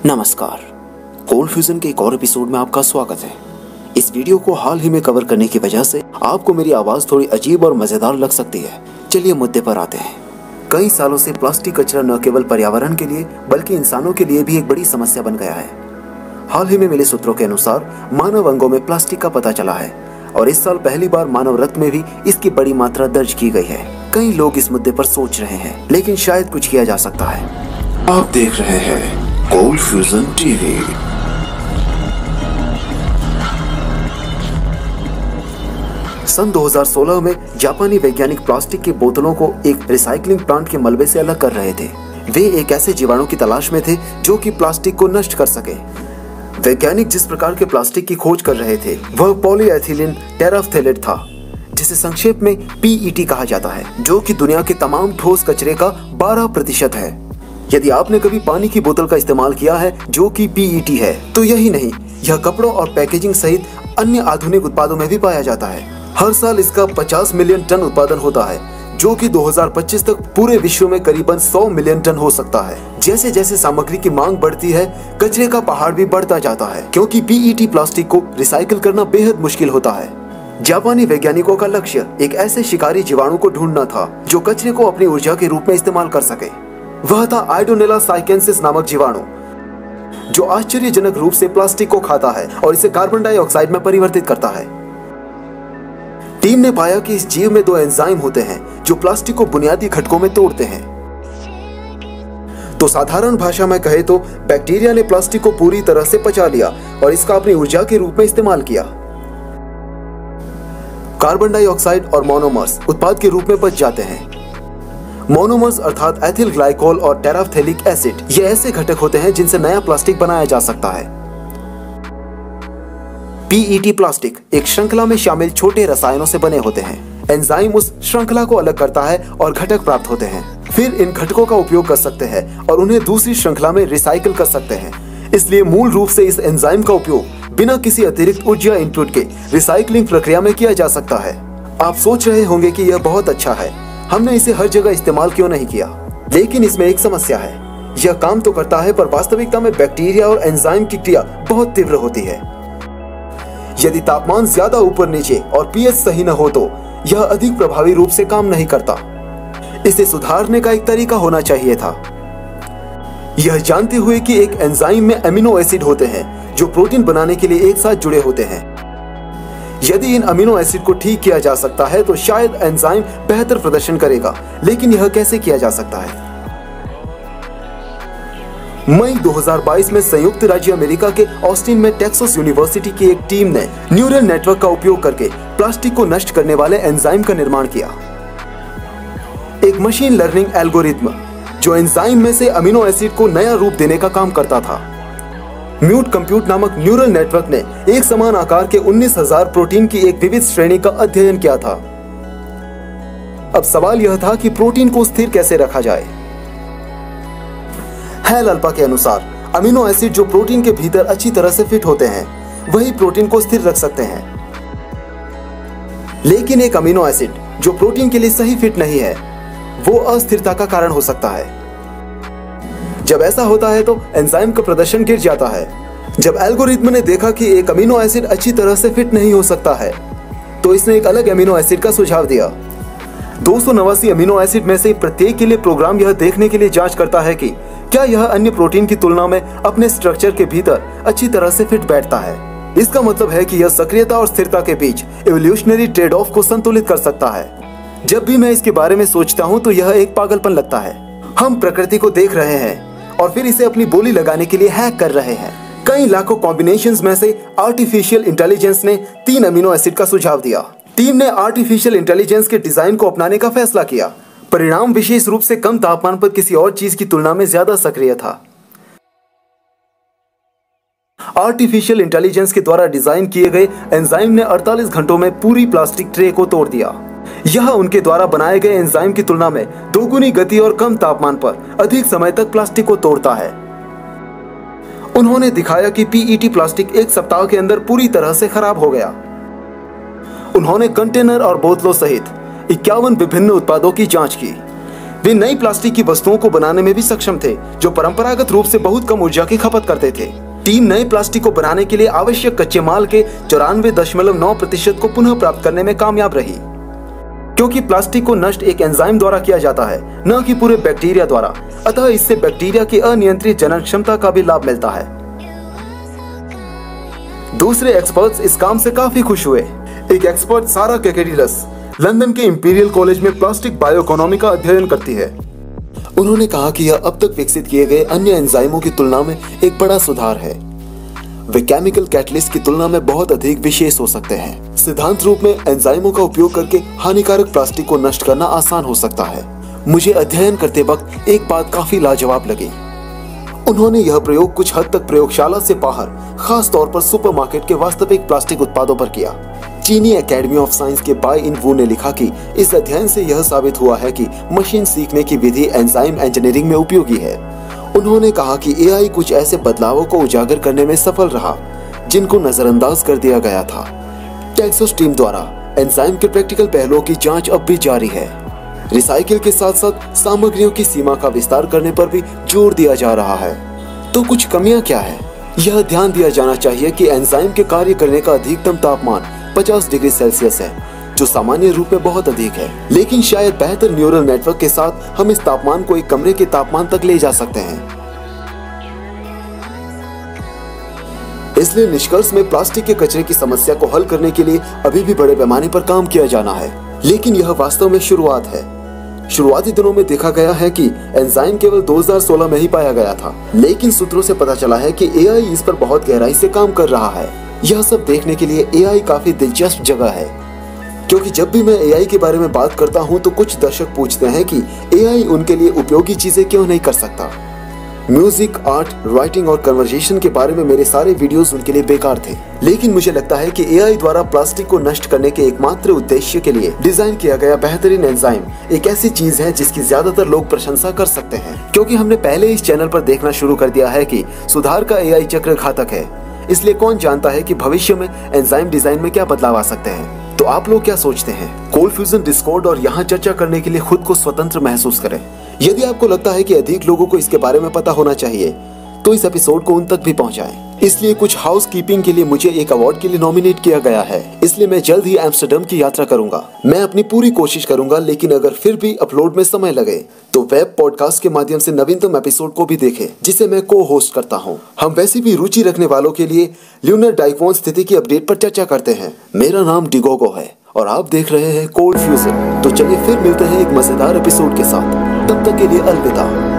नमस्कार, cold fusion के एक और एपिसोड में आपका स्वागत है। इस वीडियो को हाल ही में कवर करने की वजह से आपको मेरी आवाज थोड़ी अजीब और मजेदार लग सकती है। चलिए मुद्दे पर आते हैं। कई सालों से प्लास्टिक कचरा न केवल पर्यावरण के लिए बल्कि इंसानों के लिए भी एक बड़ी समस्या बन गया है। हाल ही में मिले सूत्रों के अनुसार मानव अंगों में प्लास्टिक का पता चला है और इस साल पहली बार मानव रक्त में भी इसकी बड़ी मात्रा दर्ज की गई है। कई लोग इस मुद्दे पर सोच रहे हैं, लेकिन शायद कुछ किया जा सकता है। आप देख रहे हैं कोल्ड फ्यूजन टीवी। सन 2016 में जापानी वैज्ञानिक प्लास्टिक की बोतलों को एक रिसाइकलिंग प्लांट के मलबे से अलग कर रहे थे। वे एक ऐसे जीवाणु की तलाश में थे जो कि प्लास्टिक को नष्ट कर सके। वैज्ञानिक जिस प्रकार के प्लास्टिक की खोज कर रहे थे वह पॉलीएथिलीन टेराफ्थेलेट था, जिसे संक्षेप में PET कहा जाता है, जो कि दुनिया के तमाम ठोस कचरे का 12% है। यदि आपने कभी पानी की बोतल का इस्तेमाल किया है जो कि PET है, तो यही नहीं, यह कपड़ों और पैकेजिंग सहित अन्य आधुनिक उत्पादों में भी पाया जाता है। हर साल इसका 50 मिलियन टन उत्पादन होता है, जो कि 2025 तक पूरे विश्व में करीबन 100 मिलियन टन हो सकता है। जैसे जैसे सामग्री की मांग बढ़ती है, कचरे का पहाड़ भी बढ़ता जाता है, क्योंकि PET प्लास्टिक को रिसाइकिल करना बेहद मुश्किल होता है। जापानी वैज्ञानिकों का लक्ष्य एक ऐसे शिकारी जीवाणु को ढूंढना था जो कचरे को अपनी ऊर्जा के रूप में इस्तेमाल कर सके। वह था आइडोनेला साइकेंसिस नामक जीवाणु, जो आश्चर्यजनक रूप से प्लास्टिक को खाता है और इसे कार्बन डाइऑक्साइड में परिवर्तित करता है। टीम ने पाया कि इस जीव में 2 एंजाइम होते हैं जो प्लास्टिक को बुनियादी घटकों में तोड़ते हैं। तो साधारण भाषा में कहे तो बैक्टीरिया ने प्लास्टिक को पूरी तरह से पचा लिया और इसका अपनी ऊर्जा के रूप में इस्तेमाल किया। कार्बन डाइऑक्साइड और मोनोमर्स उत्पाद के रूप में बच जाते हैं। मोनोमर्स अर्थात एथिल ग्लाइकोल और टेराफ्थेलिक एसिड ये ऐसे घटक होते हैं जिनसे नया प्लास्टिक बनाया जा सकता है। PET प्लास्टिक एक श्रृंखला में शामिल छोटे रसायनों से बने होते हैं। एंजाइम उस श्रृंखला को अलग करता है और घटक प्राप्त होते हैं। फिर इन घटकों का उपयोग कर सकते हैं और उन्हें दूसरी श्रृंखला में रिसाइकिल कर सकते हैं। इसलिए मूल रूप से इस एंजाइम का उपयोग बिना किसी अतिरिक्त ऊर्जा इनपुट के रिसाइकलिंग प्रक्रिया में किया जा सकता है। आप सोच रहे होंगे कि यह बहुत अच्छा है, हमने इसे हर जगह इस्तेमाल क्यों नहीं किया। लेकिन इसमें एक समस्या है। यह काम तो करता है, पर वास्तविकता में बैक्टीरिया और एंजाइम की क्रिया बहुत तीव्र होती है। यदि तापमान ज्यादा ऊपर नीचे और pH सही न हो तो यह अधिक प्रभावी रूप से काम नहीं करता। इसे सुधारने का एक तरीका होना चाहिए था। यह जानते हुए कि एक एंजाइम में अमीनो एसिड होते हैं जो प्रोटीन बनाने के लिए एक साथ जुड़े होते हैं। यदि इन अमीनो एसिड को ठीक किया जा सकता है तो शायद एंजाइम बेहतर प्रदर्शन करेगा। लेकिन यह कैसे किया जा सकता है? मई 2022 में संयुक्त राज्य अमेरिका के ऑस्टिन में टेक्सास यूनिवर्सिटी की एक टीम ने न्यूरल नेटवर्क का उपयोग करके प्लास्टिक को नष्ट करने वाले एंजाइम का निर्माण किया। एक मशीन लर्निंग एल्गोरिथम जो एंजाइम में से अमीनो एसिड को नया रूप देने का काम करता था। म्यूट कंप्यूट नामक न्यूरल नेटवर्क ने एक समान आकार के 19,000 प्रोटीन की एक विविध श्रेणी का अध्ययन किया था। अब सवाल यह था कि प्रोटीन को स्थिर कैसे रखा जाए। हेल अल्पा के अनुसार अमीनो एसिड जो प्रोटीन के भीतर अच्छी तरह से फिट होते हैं वही प्रोटीन को स्थिर रख सकते हैं। लेकिन एक अमीनो एसिड जो प्रोटीन के लिए सही फिट नहीं है वो अस्थिरता का कारण हो सकता है। जब ऐसा होता है तो एंजाइम का प्रदर्शन गिर जाता है। जब एल्गोरिथम ने देखा कि एक अमीनो एसिड अच्छी तरह से फिट नहीं हो सकता है तो इसने एक अलग अमीनो एसिड का सुझाव दिया। 289 अमीनो एसिड में से प्रत्येक के लिए प्रोग्राम यह देखने के लिए जांच करता है कि क्या यह अन्य प्रोटीन की तुलना में अपने स्ट्रक्चर के भीतर अच्छी तरह से फिट बैठता है। इसका मतलब है कि यह सक्रियता और स्थिरता के बीच इवोल्यूशनरी ट्रेड ऑफ को संतुलित कर सकता है। जब भी मैं इसके बारे में सोचता हूँ तो यह एक पागलपन लगता है। हम प्रकृति को देख रहे हैं और फिर इसे अपनी बोली लगाने के लिए हैक कर रहे हैं। कई लाखों कॉम्बिनेशंस में से आर्टिफिशियल इंटेलिजेंस ने 3 अमीनो एसिड का सुझाव दिया। टीम ने आर्टिफिशियल इंटेलिजेंस के डिजाइन को अपनाने का फैसला किया। परिणाम विशेष रूप से कम तापमान पर किसी और चीज की तुलना में ज्यादा सक्रिय था। आर्टिफिशियल इंटेलिजेंस के द्वारा डिजाइन किए गए एंजाइम ने 48 घंटों में पूरी प्लास्टिक ट्रे को तोड़ दिया। यह उनके द्वारा बनाए गए एंजाइम की तुलना में 2 गुनी गति और कम तापमान पर अधिक समय तक प्लास्टिक को तोड़ता है। उन्होंने दिखाया कि PET प्लास्टिक 1 सप्ताह के अंदर पूरी तरह से खराब हो गया। उन्होंने कंटेनर और बोतलों सहित 51 विभिन्न उत्पादों की जांच की। वे नई प्लास्टिक की वस्तुओं को बनाने में भी सक्षम थे जो परंपरागत रूप से बहुत कम ऊर्जा की खपत करते थे। टीम नए प्लास्टिक को बनाने के लिए आवश्यक कच्चे माल के 94.9% को पुनः प्राप्त करने में कामयाब रही, क्योंकि प्लास्टिक को नष्ट एक एंजाइम द्वारा किया जाता है, न कि पूरे बैक्टीरिया द्वारा। अतः इससे बैक्टीरिया की अनियंत्रित जनन क्षमता का भी लाभ मिलता है। दूसरे एक्सपर्ट्स इस काम से काफी खुश हुए। एक एक्सपर्ट सारा कैकेडिलस लंदन के इंपीरियल कॉलेज में प्लास्टिक बायोइकोनॉमी का अध्ययन करती है। उन्होंने कहा कि यह अब तक विकसित किए गए अन्य एंजाइमों की तुलना में एक बड़ा सुधार है। वे केमिकल कैटलिस्ट की तुलना में बहुत अधिक विशेष हो सकते हैं। सिद्धांत रूप में एंजाइमों का उपयोग करके हानिकारक प्लास्टिक को नष्ट करना आसान हो सकता है। मुझे अध्ययन करते वक्त एक बात काफी लाजवाब लगी। उन्होंने यह प्रयोग कुछ हद तक प्रयोगशाला से बाहर, खास तौर पर सुपरमार्केट के वास्तविक प्लास्टिक उत्पादों पर किया। चीनी एकेडमी ऑफ साइंस के बाई इन वू ने लिखा कि इस अध्ययन से यह साबित हुआ है कि मशीन सीखने की विधि एंजाइम इंजीनियरिंग में उपयोगी है। उन्होंने कहा कि एआई कुछ ऐसे बदलावों को उजागर करने में सफल रहा जिनको नजरअंदाज कर दिया गया था। टेक्सास टीम द्वारा एंजाइम के प्रैक्टिकल पहलुओं की जांच अब भी जारी है। रिसाइकिल के साथ साथ सामग्रियों की सीमा का विस्तार करने पर भी जोर दिया जा रहा है। तो कुछ कमियां क्या है? यह ध्यान दिया जाना चाहिए कि एंजाइम के कार्य करने का अधिकतम तापमान 50 डिग्री सेल्सियस है, जो सामान्य रूप में बहुत अधिक है। लेकिन शायद बेहतर न्यूरल नेटवर्क के साथ हम इस तापमान को एक कमरे के तापमान तक ले जा सकते हैं। इसलिए निष्कर्ष में प्लास्टिक के कचरे की समस्या को हल करने के लिए अभी भी बड़े पैमाने पर काम किया जाना है। लेकिन यह वास्तव में शुरुआत है। शुरुआती दिनों में देखा गया है कि एंजाइम केवल 2016 में ही पाया गया था, लेकिन सूत्रों से पता चला है कि एआई इस पर बहुत गहराई से काम कर रहा है। यह सब देखने के लिए एआई काफी दिलचस्प जगह है, क्योंकि जब भी मैं एआई के बारे में बात करता हूं तो कुछ दर्शक पूछते हैं कि एआई उनके लिए उपयोगी चीजें क्यों नहीं कर सकता। म्यूजिक, आर्ट, राइटिंग और कन्वर्सेशन के बारे में मेरे सारे वीडियोस उनके लिए बेकार थे। लेकिन मुझे लगता है कि एआई द्वारा प्लास्टिक को नष्ट करने के एकमात्र उद्देश्य के लिए डिजाइन किया गया बेहतरीन एंजाइम एक ऐसी चीज है जिसकी ज्यादातर लोग प्रशंसा कर सकते हैं, क्योंकि हमने पहले इस चैनल पर देखना शुरू कर दिया है कि सुधार का एआई चक्र घातक है। इसलिए कौन जानता है कि भविष्य में एंजाइम डिजाइन में क्या बदलाव आ सकते हैं। तो आप लोग क्या सोचते हैं? कोल्ड फ्यूजन डिस्कॉर्ड और यहाँ चर्चा करने के लिए खुद को स्वतंत्र महसूस करें। यदि आपको लगता है कि अधिक लोगों को इसके बारे में पता होना चाहिए तो इस एपिसोड को उन तक भी पहुंचाएं। इसलिए कुछ हाउस कीपिंग के लिए मुझे एक अवार्ड के लिए नॉमिनेट किया गया है, इसलिए मैं जल्द ही एम्स्टर्डम की यात्रा करूंगा। मैं अपनी पूरी कोशिश करूंगा, लेकिन अगर फिर भी अपलोड में समय लगे तो वेब पॉडकास्ट के माध्यम से नवीनतम एपिसोड को भी देखें, जिसे मैं को होस्ट करता हूँ। हम वैसे भी रुचि रखने वालों के लिए ल्यूनर डाइक्वॉन स्थिति की अपडेट पर चर्चा करते हैं। मेरा नाम डिगोगो है और आप देख रहे हैं कोल्ड फ्यूजन। तो चलिए फिर मिलते हैं एक मजेदार एपिसोड के साथ। तब तक के लिए अलविदा।